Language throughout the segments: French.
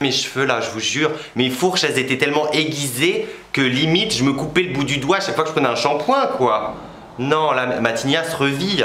Mes cheveux là, je vous jure, mes fourches elles étaient tellement aiguisées que limite je me coupais le bout du doigt à chaque fois que je prenais un shampoing quoi. Non, là ma Tinia se revit.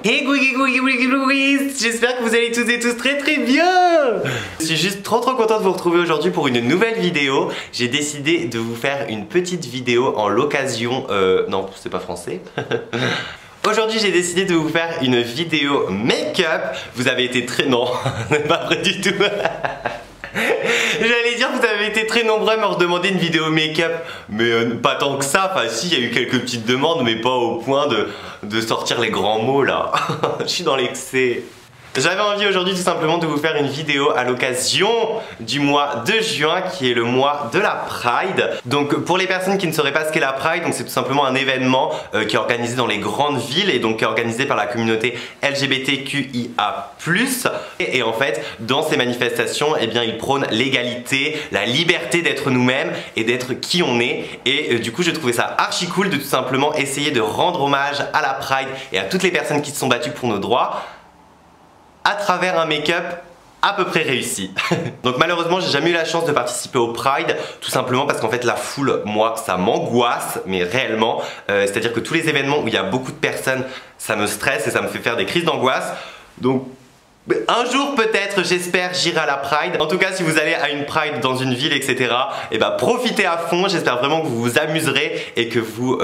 Hey j'espère que vous allez tous et tous très très bien. Je suis juste trop content de vous retrouver aujourd'hui pour une nouvelle vidéo. J'ai décidé de vous faire une petite vidéo en l'occasion... non, c'est pas français. Aujourd'hui j'ai décidé de vous faire une vidéo make-up. Vous avez été très... Non, c'est pas vrai du tout. J'allais dire que vous avez été très nombreux à me redemander une vidéo make-up, mais pas tant que ça. Enfin si, il y a eu quelques petites demandes, mais pas au point de sortir les grands mots là. Je suis dans l'excès. J'avais envie aujourd'hui tout simplement de vous faire une vidéo à l'occasion du mois de juin qui est le mois de la Pride. Donc pour les personnes qui ne sauraient pas ce qu'est la Pride, c'est tout simplement un événement qui est organisé dans les grandes villes et donc qui est organisé par la communauté LGBTQIA+. Et en fait, dans ces manifestations, eh bien, ils prônent l'égalité, la liberté d'être nous-mêmes et d'être qui on est. Et du coup, je trouvais ça archi cool de tout simplement essayer de rendre hommage à la Pride et à toutes les personnes qui se sont battues pour nos droits à travers un make-up à peu près réussi. Donc malheureusement j'ai jamais eu la chance de participer au Pride, tout simplement parce qu'en fait la foule, moi ça m'angoisse, mais réellement, c'est à dire que tous les événements où il y a beaucoup de personnes, ça me stresse et ça me fait faire des crises d'angoisse. Donc un jour peut-être, j'espère, j'irai à la Pride. En tout cas, si vous allez à une Pride dans une ville, etc., et bah profitez à fond. J'espère vraiment que vous vous amuserez et que vous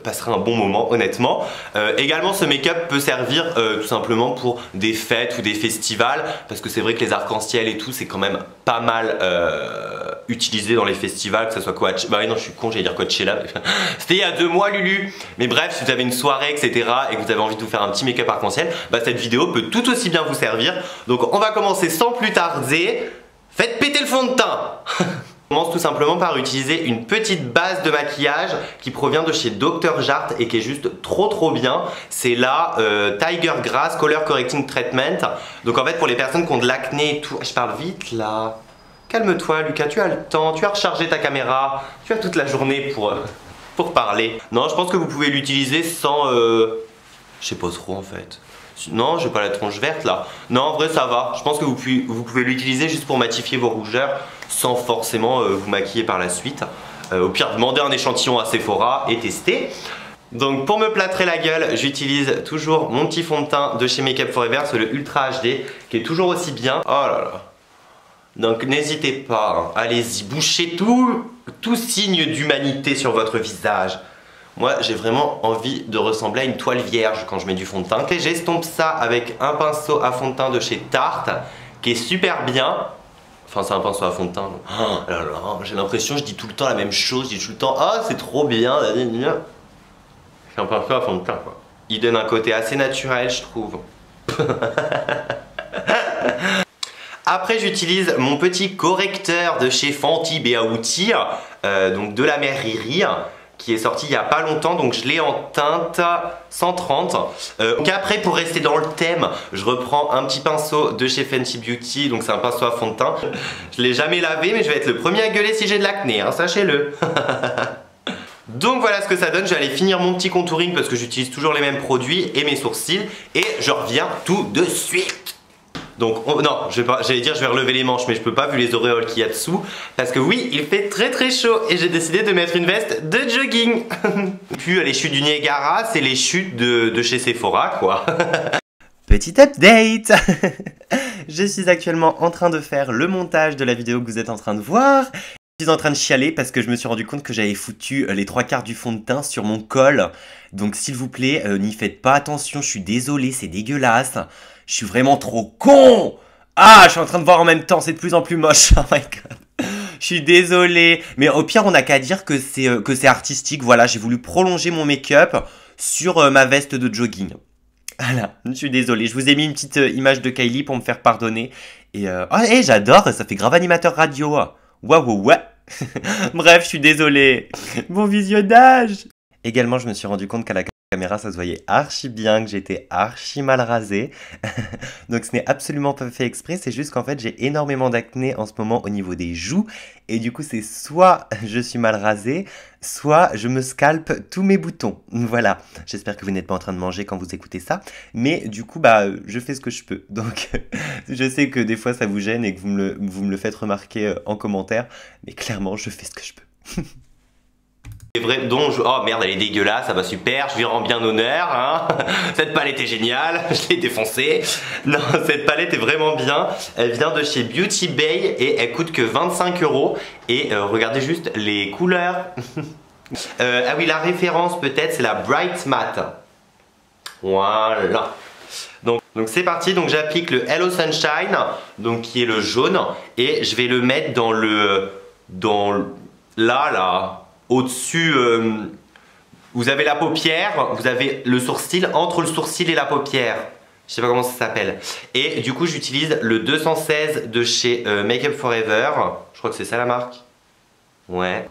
passerez un bon moment, honnêtement. Également, ce make-up peut servir tout simplement pour des fêtes ou des festivals, parce que c'est vrai que les arcs-en-ciel et tout, c'est quand même pas mal utilisé dans les festivals, que ce soit Coachella. Bah oui, non, je suis con, j'allais dire Coachella. C'était il y a 2 mois, Lulu. Mais bref, si vous avez une soirée, etc., et que vous avez envie de vous faire un petit make-up arc-en-ciel, bah cette vidéo peut tout aussi bien vous servir. Donc on va commencer sans plus tarder. Faites péter le fond de teint. On commence tout simplement par utiliser une petite base de maquillage qui provient de chez Dr. Jart et qui est juste trop bien. C'est la Tiger Grass Color Correcting Treatment. Donc en fait pour les personnes qui ont de l'acné et tout... Je parle vite là. Calme-toi Lucas, tu as le temps, tu as rechargé ta caméra, tu as toute la journée pour parler. Non, je pense que vous pouvez l'utiliser sans... Je sais pas trop en fait. Non, j'ai pas la tronche verte là. Non, en vrai ça va. Je pense que vous pouvez l'utiliser juste pour matifier vos rougeurs sans forcément vous maquiller par la suite. Au pire, demandez un échantillon à Sephora et testez. Donc pour me plâtrer la gueule, j'utilise toujours mon petit fond de teint de chez Make Up For Ever, c'est le Ultra HD, qui est toujours aussi bien. Oh là là. Donc n'hésitez pas, hein. Allez-y, bouchez tout signe d'humanité sur votre visage. Moi j'ai vraiment envie de ressembler à une toile vierge quand je mets du fond de teint. Et j'estompe ça avec un pinceau à fond de teint de chez Tarte qui est super bien. Enfin c'est un pinceau à fond de teint. Oh là là, j'ai l'impression que je dis tout le temps la même chose. Je dis tout le temps ah c'est trop bien. C'est un pinceau à fond de teint quoi. Il donne un côté assez naturel je trouve. Après j'utilise mon petit correcteur de chez Fenty Beauty, donc de la mère Riri, qui est sorti il y a pas longtemps, donc je l'ai en teinte 130. Donc après pour rester dans le thème, je reprends un petit pinceau de chez Fenty Beauty, donc c'est un pinceau à fond de teint. Je l'ai jamais lavé mais je vais être le premier à gueuler si j'ai de l'acné, hein, sachez-le. Donc voilà ce que ça donne, je vais aller finir mon petit contouring parce que j'utilise toujours les mêmes produits et mes sourcils et je reviens tout de suite. Donc non, j'allais dire je vais relever les manches mais je peux pas vu les auréoles qu'il y a dessous parce que oui, il fait très chaud et j'ai décidé de mettre une veste de jogging. Puis les chutes du Niagara, c'est les chutes de chez Sephora quoi. Petit update. Je suis actuellement en train de faire le montage de la vidéo que vous êtes en train de voir. Je suis en train de chialer parce que je me suis rendu compte que j'avais foutu les 3/4 du fond de teint sur mon col. Donc s'il vous plaît, n'y faites pas attention, je suis désolé, c'est dégueulasse. Je suis vraiment trop con. Ah, je suis en train de voir en même temps, c'est de plus en plus moche. Oh my god. Je suis désolé. Mais au pire, on n'a qu'à dire que c'est artistique. Voilà, j'ai voulu prolonger mon make-up sur ma veste de jogging. Voilà, je suis désolé. Je vous ai mis une petite image de Kylie pour me faire pardonner. Et j'adore, ça fait grave animateur radio. Waouh, ouais. Bref, je suis désolé. Bon visionnage. Également, je me suis rendu compte qu'à la Caméra, ça se voyait archi bien que j'étais archi mal rasée. Donc ce n'est absolument pas fait exprès, c'est juste qu'en fait j'ai énormément d'acné en ce moment au niveau des joues. Et du coup c'est soit je suis mal rasée, soit je me scalpe tous mes boutons. Voilà, j'espère que vous n'êtes pas en train de manger quand vous écoutez ça. Mais du coup bah je fais ce que je peux. Donc je sais que des fois ça vous gêne et que vous me le faites remarquer en commentaire. Mais clairement je fais ce que je peux. C'est vrai, donc oh merde, elle est dégueulasse, ça va super, je lui rends bien honneur, hein. Cette palette est géniale, je l'ai défoncée. Non, cette palette est vraiment bien. Elle vient de chez Beauty Bay et elle coûte que 25 €. Et regardez juste les couleurs. Ah oui, la référence peut-être, c'est la Bright Matte. Voilà. Donc c'est parti, donc j'applique le Hello Sunshine, donc qui est le jaune, et je vais le mettre là. Au-dessus, vous avez la paupière, vous avez le sourcil, entre le sourcil et la paupière. Je sais pas comment ça s'appelle. Et du coup, j'utilise le 216 de chez Make Up For Ever. Je crois que c'est ça la marque. Ouais.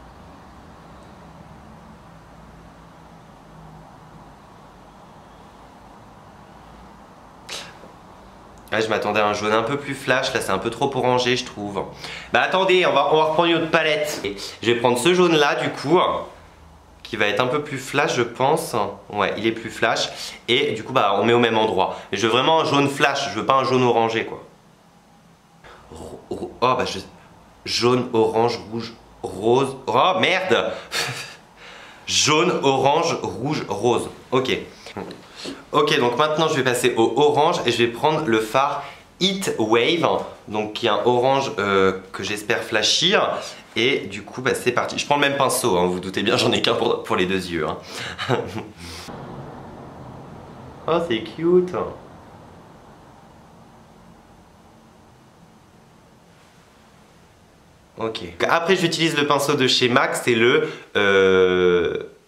Ah, je m'attendais à un jaune un peu plus flash, là c'est un peu trop orangé je trouve. Bah attendez, on va reprendre une autre palette. Je vais prendre ce jaune là du coup, qui va être un peu plus flash je pense. Ouais, il est plus flash. Et du coup bah on met au même endroit. Mais je veux vraiment un jaune flash, je veux pas un jaune orangé quoi. Oh bah jaune, orange, rouge, rose. Oh merde. Jaune, orange, rouge, rose. Ok. Ok, donc maintenant je vais passer au orange et je vais prendre le fard Heat Wave, donc qui est un orange que j'espère flashir. Et du coup, bah, c'est parti. Je prends le même pinceau, hein, vous vous doutez bien, j'en ai qu'un pour les deux yeux. Hein. Oh, c'est cute. Ok. Après, j'utilise le pinceau de chez MAC, c'est le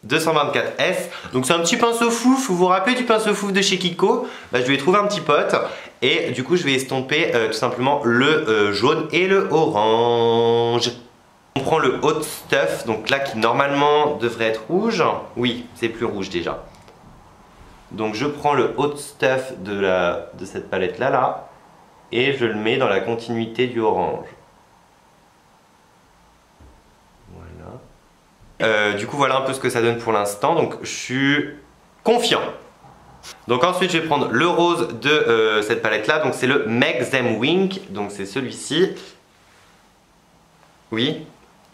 224S. Donc c'est un petit pinceau fouf. Vous vous rappelez du pinceau fouf de chez Kiko? Bah, je lui ai trouvé un petit pote. Et du coup, je vais estomper tout simplement le jaune et le orange. On prend le Hot Stuff, donc là qui normalement devrait être rouge. Oui, c'est plus rouge déjà. Donc je prends le Hot Stuff de cette palette là et je le mets dans la continuité du orange. Voilà. Du coup voilà un peu ce que ça donne pour l'instant, donc je suis confiant. Donc ensuite je vais prendre le rose de cette palette là, donc c'est le Make Them Wink, donc c'est celui-ci. Oui.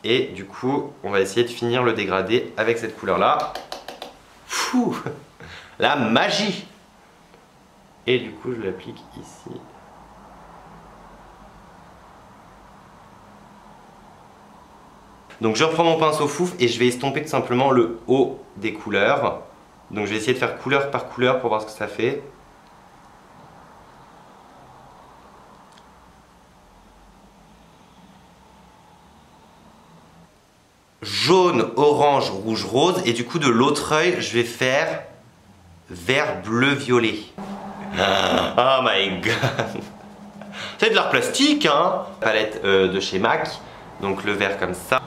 Et du coup, on va essayer de finir le dégradé avec cette couleur-là. Fou! La magie! Et du coup, je l'applique ici. Donc je reprends mon pinceau fouf et je vais estomper tout simplement le haut des couleurs. Donc je vais essayer de faire couleur par couleur pour voir ce que ça fait. Jaune, orange, rouge, rose. Et du coup de l'autre œil je vais faire vert, bleu, violet. Oh my god. C'est de l'art plastique hein. Palette de chez MAC. Donc le vert comme ça.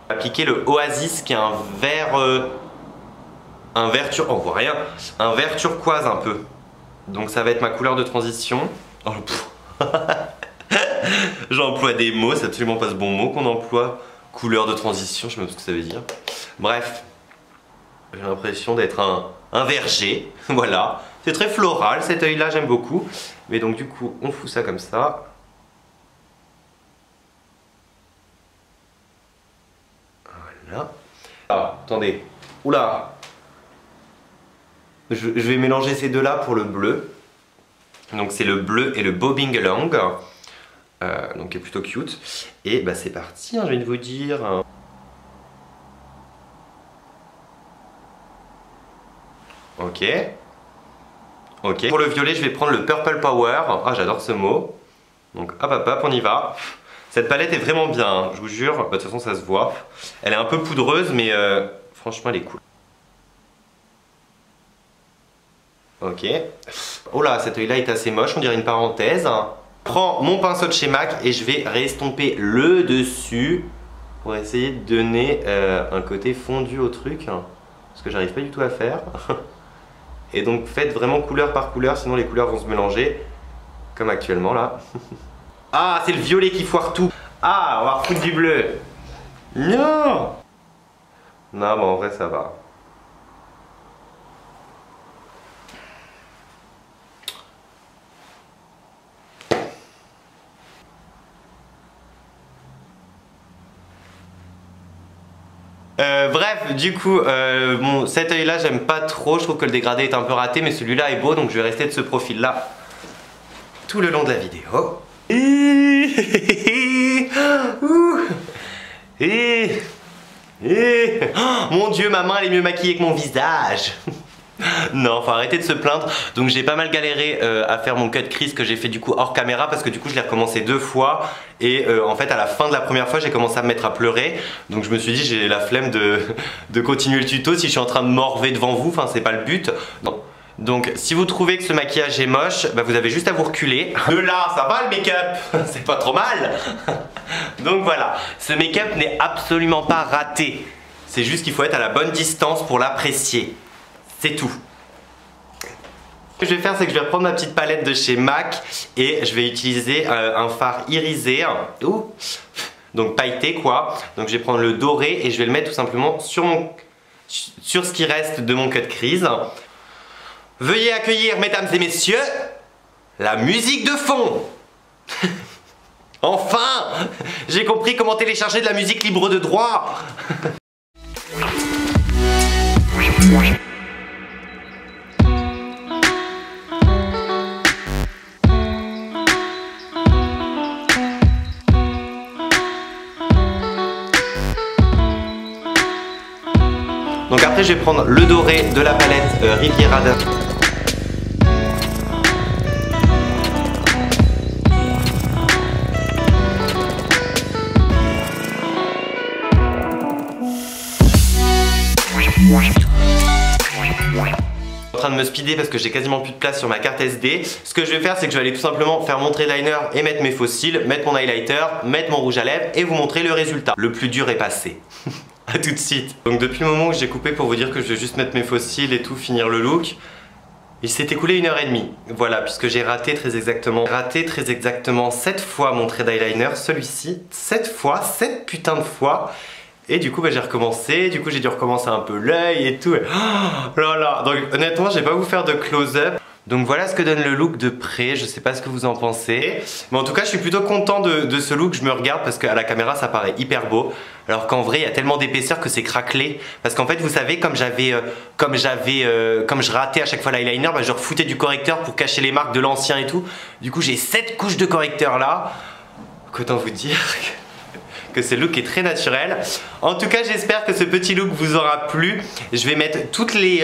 Appliquer le Oasis qui est un vert on voit rien, un vert turquoise un peu. Donc ça va être ma couleur de transition. Oh, j'emploie des mots, c'est absolument pas ce bon mot qu'on emploie. Couleur de transition, je sais même pas ce que ça veut dire. Bref, j'ai l'impression d'être un verger, voilà. C'est très floral cet œil là, j'aime beaucoup. Mais donc du coup, on fout ça comme ça. Voilà. Ah, attendez, oula. Je vais mélanger ces deux là pour le bleu. Donc c'est le bleu et le Bobbing Along. Donc qui est plutôt cute. Et bah c'est parti, hein, je viens de vous dire. Ok. Ok. Pour le violet, je vais prendre le Purple Power. Ah, j'adore ce mot. Donc hop hop hop, on y va. Cette palette est vraiment bien, hein, je vous jure. Bah, de toute façon, ça se voit. Elle est un peu poudreuse, mais franchement, elle est cool. Ok. Oh là, cet œil là est assez moche, on dirait une parenthèse. Je prends mon pinceau de chez MAC et je vais restomper le dessus pour essayer de donner un côté fondu au truc, hein, parce que j'arrive pas du tout à faire. Et donc faites vraiment couleur par couleur, sinon les couleurs vont se mélanger, comme actuellement là. Ah, c'est le violet qui foire tout. Ah, on va refoutre du bleu. Non. Non, bon en vrai ça va. Bref, du coup, bon, cet œil là j'aime pas trop, je trouve que le dégradé est un peu raté, mais celui-là est beau, donc je vais rester de ce profil là tout le long de la vidéo. Oh, mon Dieu, ma main elle est mieux maquillée que mon visage. Non, faut arrêter de se plaindre. Donc j'ai pas mal galéré à faire mon cut crease que j'ai fait du coup hors caméra, parce que du coup je l'ai recommencé 2 fois. Et en fait à la fin de la première fois j'ai commencé à me mettre à pleurer. Donc je me suis dit j'ai la flemme de continuer le tuto si je suis en train de morver devant vous. Enfin c'est pas le but. Non. Donc si vous trouvez que ce maquillage est moche, bah, vous avez juste à vous reculer. De là, ça va le make-up. C'est pas trop mal. Donc voilà, ce make-up n'est absolument pas raté. C'est juste qu'il faut être à la bonne distance pour l'apprécier. C'est tout. Ce que je vais faire, c'est que je vais reprendre ma petite palette de chez MAC et je vais utiliser un fard irisé, donc pailleté quoi. Donc je vais prendre le doré et je vais le mettre tout simplement sur ce qui reste de mon cut crease. Veuillez accueillir, mesdames et messieurs, la musique de fond. Enfin, j'ai compris comment télécharger de la musique libre de droit. Donc après je vais prendre le doré de la palette Riviera de... En train de me speeder parce que j'ai quasiment plus de place sur ma carte SD. Ce que je vais faire, c'est que je vais aller tout simplement faire mon trait liner et mettre mes faux cils, mettre mon highlighter, mettre mon rouge à lèvres et vous montrer le résultat. Le plus dur est passé. A tout de suite. Donc depuis le moment où j'ai coupé pour vous dire que je vais juste mettre mes faux cils et tout, finir le look, il s'est écoulé 1h30. Voilà, puisque j'ai raté très exactement 7 fois mon trait d'eyeliner, celui-ci. 7 putains de fois. Et du coup bah, j'ai recommencé, du coup j'ai dû recommencer un peu l'œil et tout. Oh là là. Donc honnêtement je vais pas vous faire de close-up. Donc voilà ce que donne le look de près, je sais pas ce que vous en pensez. Mais en tout cas je suis plutôt content de ce look, je me regarde parce qu'à la caméra ça paraît hyper beau. Alors qu'en vrai il y a tellement d'épaisseur que c'est craquelé. Parce qu'en fait vous savez comme je ratais à chaque fois l'eyeliner, bah, je refoutais du correcteur pour cacher les marques de l'ancien et tout. Du coup j'ai 7 couches de correcteur là. Autant vous dire que ce look est très naturel. En tout cas j'espère que ce petit look vous aura plu. Je vais mettre toutes les...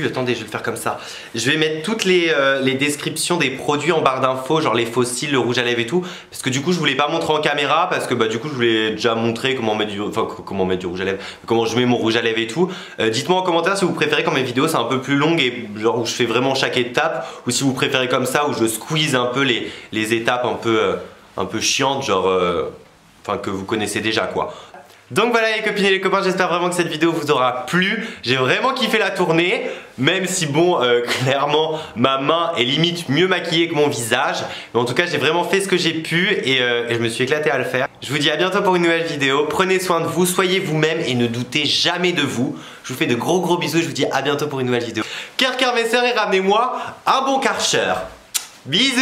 attendez, je vais le faire comme ça. Je vais mettre toutes les descriptions des produits en barre d'infos, genre les faux cils, le rouge à lèvres et tout. Parce que du coup je voulais pas montrer en caméra, parce que bah du coup je voulais déjà montrer comment mettre du rouge à lèvres, comment je mets mon rouge à lèvres et tout. Dites-moi en commentaire si vous préférez quand mes vidéos c'est un peu plus longue et genre où je fais vraiment chaque étape, ou si vous préférez comme ça où je squeeze un peu les étapes un peu chiantes, genre enfin que vous connaissez déjà quoi. Donc voilà les copines et les copains, j'espère vraiment que cette vidéo vous aura plu. J'ai vraiment kiffé la tournée, même si bon, clairement, ma main est limite mieux maquillée que mon visage. Mais en tout cas, j'ai vraiment fait ce que j'ai pu et je me suis éclaté à le faire. Je vous dis à bientôt pour une nouvelle vidéo. Prenez soin de vous, soyez vous-même et ne doutez jamais de vous. Je vous fais de gros bisous et je vous dis à bientôt pour une nouvelle vidéo. Cœur mes sœurs et ramenez-moi un bon Karcher. Bisous.